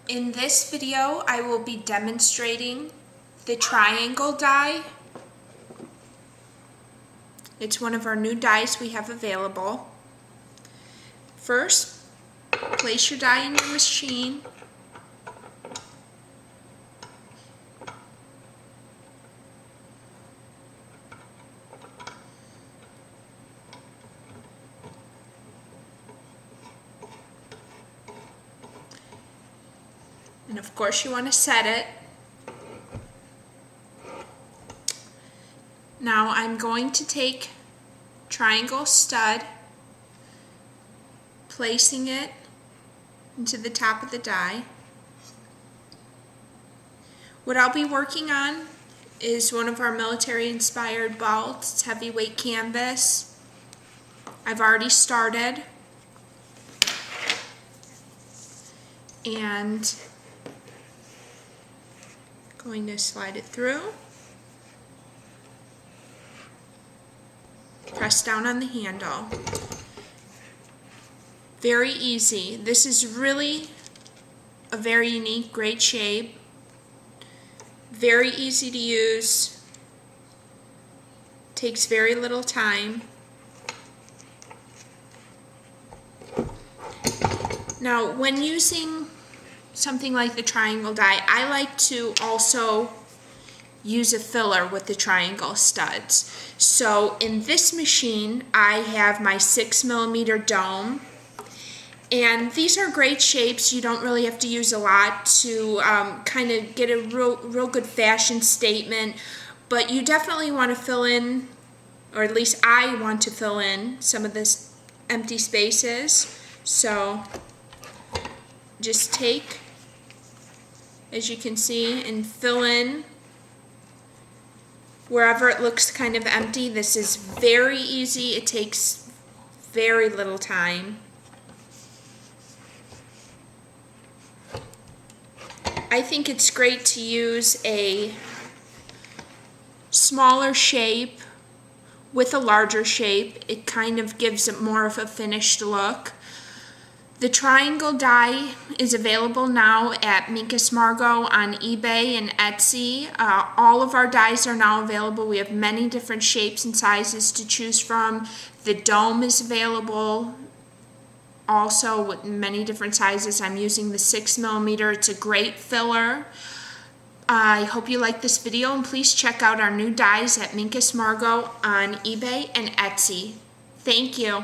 In this video, I will be demonstrating the triangle die. It's one of our new dies we have available. First, place your die in your machine. And of course you want to set it. Now I'm going to take triangle stud, placing it into the top of the die. What I'll be working on is one of our military inspired belts. It's heavyweight canvas. I've already started. And going to slide it through. Press down on the handle. Very easy. This is really a very unique, great shape. Very easy to use. Takes very little time. Now, when using something like the triangle die, I like to also use a filler with the triangle studs. So in this machine, I have my 6mm dome, and these are great shapes. You don't really have to use a lot to kind of get a real good fashion statement, but you definitely want to fill in, or at least I want to fill in some of this empty spaces. So just take, as you can see, and fill in wherever it looks kind of empty. This is very easy. It takes very little time. I think it's great to use a smaller shape with a larger shape. It kind of gives it more of a finished look. The triangle die is available now at Minkus Margo on eBay and Etsy. All of our dies are now available. We have many different shapes and sizes to choose from. The dome is available also with many different sizes. I'm using the 6mm. It's a great filler. I hope you like this video, and please check out our new dies at Minkus Margo on eBay and Etsy. Thank you.